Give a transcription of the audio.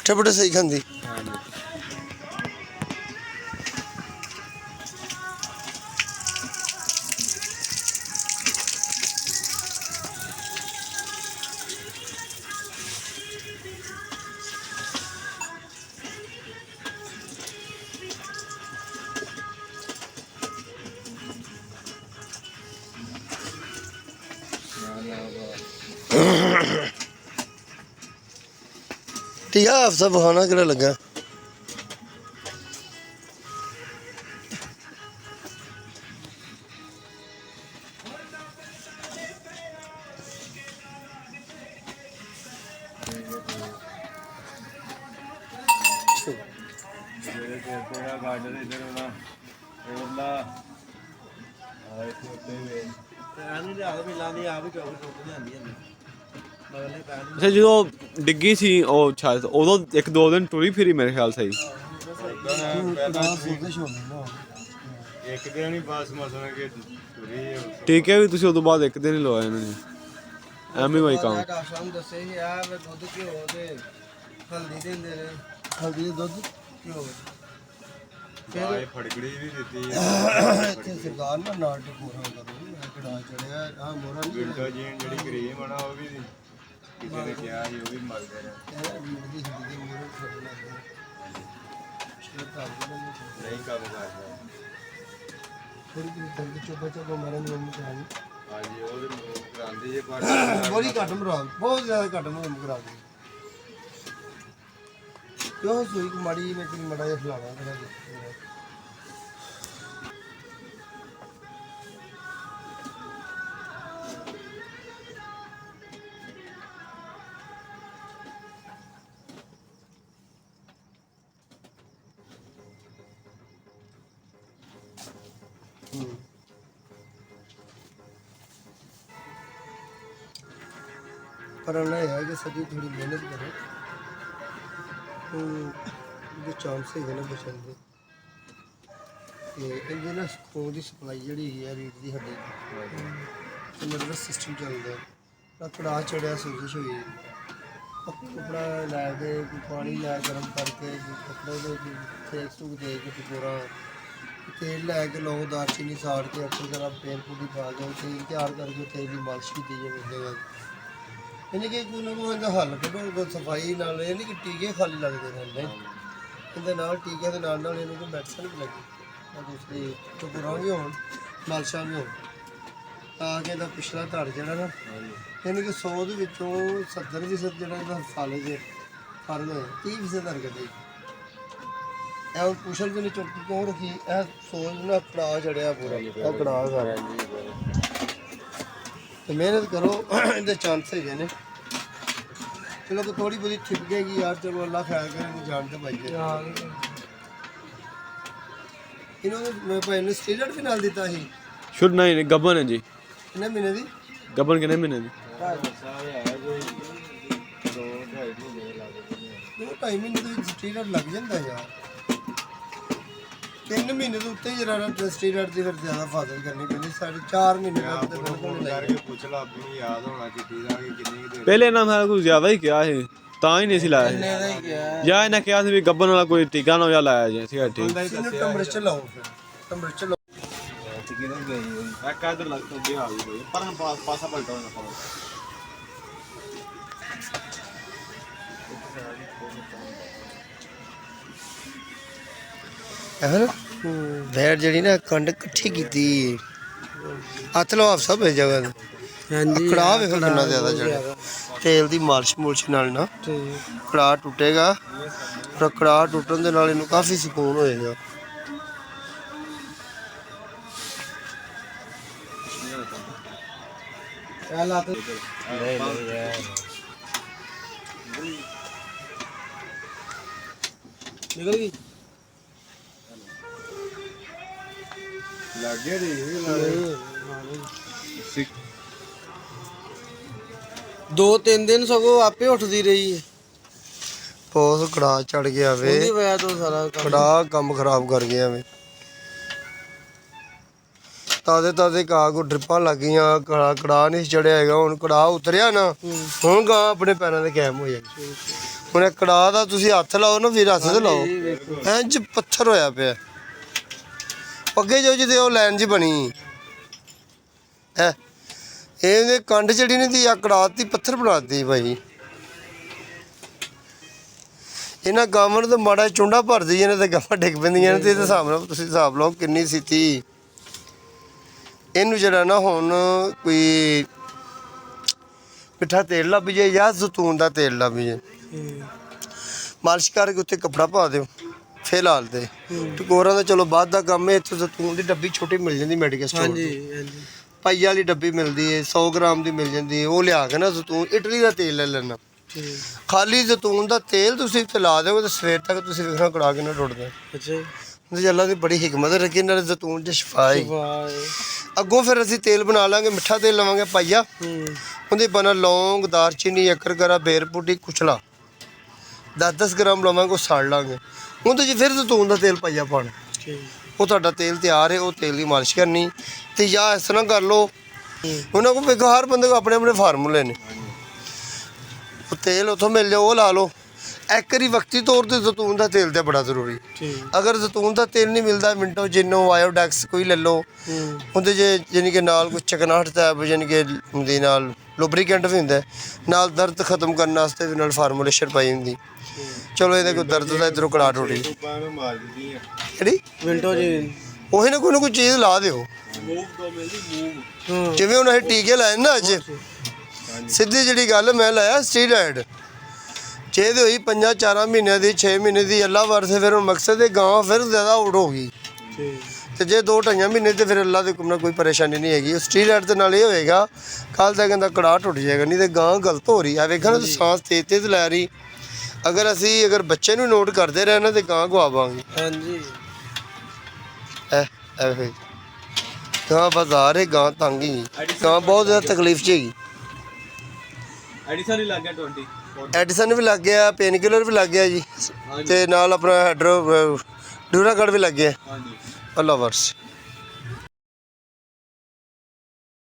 पुट्ठे पुट्ठे सही खांदी ठीक है हफ्ता बखाना कि लगा ਅੱਛਾ ਜਦੋਂ ਡਿੱਗੀ ਸੀ ਉਹ ਛੱਤ ਉਦੋਂ 1-2 ਦਿਨ ਟੁਰੀ ਫਿਰੀ ਮੇਰੇ ਖਿਆਲ ਸਹੀ ਇੱਕ ਦਿਨ ਹੀ ਬਸ ਮਸਲਾ ਕਿ ਟੁਰੀ ਟੀਕੇ ਵੀ ਤੁਸੀਂ ਉਦੋਂ ਬਾਅਦ 1 ਦਿਨ ਹੀ ਲਵਾਇਆ ਇਹਨਾਂ ਨੇ ਐਵੇਂ ਵਾਈ ਕੰਮ ਦੱਸੇ ਸੀ ਆ ਦੁੱਧ ਘਿਓ ਤੇ ਹਲਦੀ ਦਿੰਦੇ ਨੇ ਹਲਦੀ ਦੁੱਧ ਘਿਓ ਫਿਰ ਫੜਕੜੀ ਵੀ ਦਿੱਤੀ ਇੱਥੇ ਸਰਕਾਰ ਨਾਲ ਪੂਰਾ ਕਰੋ ਕੜਾ ਚੜਿਆ ਆ ਮੋਰਾ ਨਹੀਂ ਵਿੰਡੋ ਜੀਨ ਜਿਹੜੀ ਕਰੀਮ ਆ ਨਾ ਉਹ ਵੀ ਕਿਸੇ ਨੇ ਕਿਹਾ ਸੀ ਉਹ ਵੀ ਮੰਗਦੇ ਨੇ ਨਹੀਂ ਕੰਮ ਕਰਦਾ ਥੋੜੀ ਜਿਹੀ ਦੰਦ ਚੋਬਾ ਮਰਨ ਨੂੰ ਕਰਾਣੀ ਹਾਂਜੀ ਉਹ ਵੀ ਕਰਾਉਂਦੇ ਜੇ ਪਰ ਬੜੀ ਘੱਟ ਮਰਾ ਬਹੁਤ ਜ਼ਿਆਦਾ ਘੱਟ ਮਰਾ ਦੇ ਕਿਉਂ ਸੂਈ ਮਾੜੀ ਮੈਂ ਤੈਨੂੰ ਮੜਾ ਜਿਹਾ ਖਿਲਾਵਾਂ ਤੇਰਾ पर है कि सभी थोड़ी मेहनत करो तो चांस है ना बचन के ना खून की सप्लाई जी है रीढ़ की हड्डी तो नर्वस सिस्टम चलता कड़ा चढ़िया सोजिश हुई कपड़ा लैके पानी लै गर्म करके कपड़े सेक सूक दे के पूरा तेल लैके लो दालचीनी साड़ के अच्छी तरह पेन पूरी पा के तेल तैयार करके तेल की मालिश की जाए यानी कि कोई ना कोई हल करो सफाई नाल नहीं कि टीके खाली लगते रहते ये टीके के नाल कोई मैडिसन भी लगी दूसरी चुकुरा भी हो मालिशा भी हो ताकि पिछला धड़ जरा ना यानी कि 100 के 70% जो फल जे फर्क है 30% हरकत है कुशल भी नहीं चुप क्यों रखी सोच ना कड़ा चढ़िया पूरा कड़ा सारा तो मेहनत करो इनके चांस है ने चलो तो थोड़ी बहुत छिपकेगी यार चलो अल्लाह खैर करे जान तो पाइए इन्होंने भाई ने स्टीलर भी नाल दिता ही शुड नहीं गबन है जी कितने महीने दी गबन कितने महीने दी 2-2.5 महीने तो स्टीलर लग जाता यार 3 महीने तो उत्ते ही जरा स्टीलर की फिर ज्यादा फादल करनी पैंदी 4.5 महीने तक तो बिल्कुल नहीं करके पूछ लो अपनी याद होना चिट्ठी दा कि कितनी दे ਪਹਿਲੇ ਨਾ ਮੈਂ ਕੁਝ ਜ਼ਿਆਦਾ ਹੀ ਕਿਹਾ ਸੀ ਤਾਂ ਹੀ ਨਹੀਂ ਸੀ ਲਾਇਆ ਜਾਂ ਇਹਨਾਂ ਕਿਹਾ ਸੀ ਵੀ ਗੱਬਨ ਵਾਲਾ ਕੋਈ ਟੀਕਾ ਨਾ ਲਾਇਆ ਜੇ ਠੀਕ ਠੀਕ ਟੈਂਪਰੇਚਰ ਲਾਓ ਫਿਰ ਟੈਂਪਰੇਚਰ ਲਾਓ ਟਿਕੀ ਨਾ ਗਈ ਇੱਕ ਇਧਰ ਲੱਗ ਤੋਂ ਗਿਆ ਆ ਗਈ ਪਰ ਹਮ ਪਾਸਾ ਪਲਟਾਉਣਾ ਨਾ ਪਾਓ ਵੈਰ ਜਿਹੜੀ ਨਾ ਕੰਡ ਇਕੱਠੀ ਕੀਤੀ ਹੱਥ ਲਓ ਆਪ ਸਭ ਇਸ ਜਗ੍ਹਾ ਤੇ ਹਾਂਜੀ ਕੜਾਹ ਵੇਖੋ ਕਿੰਨਾ ਜ਼ਿਆਦਾ ਚੜਿਆ ਤੇਲ ਦੀ ਮਾਲਿਸ਼ ਮੁਲਸ਼ ਨਾਲ ਨਾ ਕੜਾਹ ਟੁੱਟੇਗਾ ਪਰ ਕੜਾਹ ਟੁੱਟਣ ਦੇ ਨਾਲ ਇਹਨੂੰ ਕਾਫੀ ਸਕੂਨ ਹੋਏਗਾ ਇਹ ਲੱਤ ਨਿਕਲ ਗਈ ਲੱਗ ਗਿਆ ਜੀ 2-3 ਦਿਨ ਸਗੋਂ ਆਪੇ ਉੱਠਦੀ ਰਹੀ ਹੈ ਬਹੁਤ ਕੜਾ ਚੜ ਗਿਆ ਵੇ ਉਹਦੀ ਵਜ੍ਹਾ ਤੋਂ ਸਾਰਾ ਕੜਾ ਕੰਮ ਖਰਾਬ ਕਰ ਗਿਆ ਵੇ ਤਾਦੇ ਕਾਗ ਡ੍ਰਿਪਾਂ ਲੱਗੀਆਂ ਕੜਾ ਨਹੀਂ ਚੜਿਆ ਹੈਗਾ ਹੁਣ ਕੜਾ ਉਤਰਿਆ ਨਾ ਹੁਣ ਗਾਂ ਆਪਣੇ ਪੈਰਾਂ ਤੇ ਕਾਇਮ ਹੋ ਜਾਣੀ ਹੁਣ ਇਹ ਕੜਾ ਦਾ ਤੁਸੀਂ ਹੱਥ ਲਾਓ ਨਾ ਵੀਰ ਹੱਥ ਤੇ ਲਾਓ ਇੰਜ ਪੱਥਰ ਹੋਇਆ ਪਿਆ ਅੱਗੇ ਜੋ ਜਿਹਦੇ ਉਹ ਲਾਈਨ ਜੀ ਬਣੀ ਹੈ ਇਹਨੇ ਕੰਡ ਚੜੀ ਨਹੀਂ ਦੀ ਆ ਕੜਾਤੀ ਪੱਥਰ ਬਣਾਤੀ ਭਾਈ ਇਹਨਾਂ ਗਾਵਾਂ ਨੂੰ ਤਾਂ ਮਾੜਾ ਚੁੰਡਾ ਭਰਦੀ ਇਹਨਾਂ ਤੇ ਗਾਵਾਂ ਡਿੱਗ ਪੈਂਦੀਆਂ ਨੇ ਤੇ ਇਹਦੇ ਹਿਸਾਬ ਨਾਲ ਤੁਸੀਂ ਹਿਸਾਬ ਲਾਓ ਕਿੰਨੀ ਸਿੱਤੀ ਇਹਨੂੰ ਜਿਹੜਾ ਨਾ ਹੁਣ ਕੋਈ ਮਿੱਠਾ ਤੇਲ ਲੱਭ ਜੇ ਜਾਂ ਜ਼ੈਤੂਨ ਦਾ ਤੇਲ ਲੱਭ ਜੇ ਮਾਲਿਸ਼ ਕਰਕੇ ਉੱਤੇ ਕੱਪੜਾ ਪਾ ਦਿਓ ਫੇਰ ਲਾ ਲਦੇ ਟਕੋਰਾਂ ਦਾ ਚਲੋ ਬਾਅਦ ਦਾ ਕੰਮ ਹੈ ਇੱਥੇ ਜ਼ੈਤੂਨ ਦੀ ਡੱਬੀ ਛੋਟੀ ਮਿਲ ਜਾਂਦੀ ਮੈਡੀਕਲ ਸਟੋਰ ਹਾਂਜੀ ਪਾਈਆ ਵਾਲੀ ਡੱਬੀ ਮਿਲਦੀ ਹੈ 100 ਗ੍ਰਾਮ ਦੀ ਮਿਲ ਜਾਂਦੀ ਹੈ ਉਹ ਲਿਆ ਕੇ ਨਾ ਜ਼ੈਤੂਨ ਇਟਲੀ ਦਾ ਤੇਲ ਲੈ ਲੈਣਾ ਖਾਲੀ ਜ਼ੈਤੂਨ ਦਾ ਤੇਲ ਤੁਸੀਂ ਇੱਥੇ ਲਾ ਦਿਓ ਤੇ ਸਵੇਰ ਤੱਕ ਤੁਸੀਂ ਵੇਖਣਾ ਕੜਾ ਕੇ ਨਾ ਟੁੱਟਦਾ ਅੱਛਾ ਜੀ ਅੱਲਾ ਦੀ ਬੜੀ ਹਿਕਮਤ ਰੱਖੀ ਨਾਲ ਜ਼ੈਤੂਨ 'ਚ ਸ਼ਿਫਾ ਹੈ ਅੱਗੋਂ ਫਿਰ ਅਸੀਂ ਤੇਲ ਬਣਾ ਲਾਂਗੇ ਮਿੱਠਾ ਤੇਲ ਲਵਾਂਗੇ ਪਾਈਆ ਉਹਦੇ ਬਣਾ ਲੌਂਗ ਦਾਰਚੀਨੀ ਅਕਰਕਰਾ ਬੇਰਪੁੱਡੀ ਕੁਚਲਾ 10-10 ਗ੍ਰਾਮ ਲਵਾਂਗੇ ਉਹ ਸਾੜ ਲਾਂਗੇ ਉਹਦੇ 'ਚ ਫਿਰ ਜ਼ੈਤੂਨ ਦਾ ਤੇਲ ਪਾਈਆ ਪਾਣਾ ਉਹ ਤੁਹਾਡਾ ਤੇਲ ਤਿਆਰ ਹੈ ਉਹ ਤੇਲ ਦੀ ਮਾਲਿਸ਼ ਕਰਨੀ ਤੇ ਜਾਂ ਇਸ ਤਰ੍ਹਾਂ ਕਰ ਲਓ ਉਹਨਾਂ ਕੋਲ ਵੇਖੋ ਹਰ ਬੰਦੇ ਕੋਲ ਆਪਣੇ ਆਪਣੇ ਫਾਰਮੂਲੇ ਨੇ ਉਹ ਤੇਲ ਉੱਥੋਂ ਮਿਲ ਜਾਓ ਉਹ ਲਾ ਲਓ ਇੱਕ ਵਾਰੀ ਵਕਤੀ ਤੌਰ ਤੇ ਜ਼ੈਤੂਨ ਦਾ ਤੇਲ ਤੇ ਬੜਾ ਜ਼ਰੂਰੀ ਅਗਰ ਜ਼ੈਤੂਨ ਦਾ ਤੇਲ ਨਹੀਂ ਮਿਲਦਾ ਮਿੰਟੋ ਜਿੰਨੋ ਆਇਓਡੈਕਸ ਕੋਈ ਲੈ ਲਓ ਉਹਦੇ 'ਚ ਯਾਨੀ ਕਿ ਨਾਲ ਕੋਈ ਚਕਨਾਹਟ ਟੈਬ ਯਾਨੀ ਕਿ ਹੁੰਦੀ ਨਾਲ ਲੁਬਰੀਕੈਂਟ ਵੀ ਹੁੰਦਾ ਨਾਲ ਦਰਦ ਖਤਮ ਕਰਨ ਵਾਸਤੇ ਵੀ ਨਾਲ ਫਾਰਮੂਲੇਸ਼ਨ ਪਾਈ ਹੁੰਦੀ ਚਲੋ ਇਹਦੇ ਕੋਈ ਦਰਦ ਦਾ ਇੱਧਰੋਂ ਕੜਾ ਟੁੱਟੀ ਕਿਹੜੀ ਮਿੰਟੋ ਜੀ ਉਹੀ ਨਾ ਕੋਈ ਚੀਜ਼ ਲਾ ਦਿਓ ਜਿਵੇਂ ਹੁਣ ਅਸੀਂ ਟੀਕੇ ਲਾਏ ਨਾ ਅੱਜ ਸਿੱਧੀ ਜਿਹੜੀ ਗੱਲ ਮੈਂ ਲਾਇਆ ਸਟੀਰਾਇਡ ਜੇ ਤੇ ਹੋਈ 5-4 ਮਹੀਨਿਆਂ ਦੀ 6 ਮਹੀਨੇ ਦੀ ਅੱਲਾ ਵਰਸੇ ਫਿਰ ਮਕਸਦ ਇਹ ਗਾਂ ਫਿਰ ਜ਼ਿਆਦਾ ਆਊਟ ਹੋ ਗਈ ਤੇ ਜੇ 2-2.5 ਮਹੀਨੇ ਤੇ ਫਿਰ ਅੱਲਾ ਦੇ ਨਾਲ ਕੋਈ ਪਰੇਸ਼ਾਨੀ ਨਹੀਂ ਹੈਗੀ ਸਟੀਰਾਇਡ ਦੇ ਨਾਲ ਇਹ ਹੋਏਗਾ ਕੱਲ ਤੱਕ ਕਹਿੰਦਾ ਕੜਾ ਟੁੱਟ ਜਾਏਗਾ ਨਹੀਂ ਤੇ ਗਾਂ ਗਲਤ ਹੋ ਰਹੀ ਆ ਵੇਖਣਾ ਨਾ ਸਾਂਸ ਤੇਜ਼ ਲੈ ਰਹੀ ਅਗਰ ਬੱਚੇ ਨੂੰ ਨੋਟ ਕਰਦੇ ਰਹਿਣਾ ਤੇ ਗਾਂ ਗਵਾਵਾਂਗੇ ਹਾਂਜੀ ਗਾਂ ਬਾਜ਼ਾਰ ਹੈ ਗਾਂ ਤੰਗ ਹੀ ਗਾਂ ਬਹੁਤ ਜ਼ਿਆਦਾ ਤਕਲੀਫ 'ਚ ਹੈਗੀ ਐਡੀਸਨ ਵੀ ਲੱਗ ਗਿਆ ਪੇਨ ਕਿਲਰ ਵੀ ਲੱਗ ਗਿਆ ਜੀ ਤੇ ਨਾਲ ਆਪਣਾ ਡਿਊਰਾਗੜ ਵੀ ਲੱਗ ਗਿਆ ਅੱਲਾ ਵਰਸ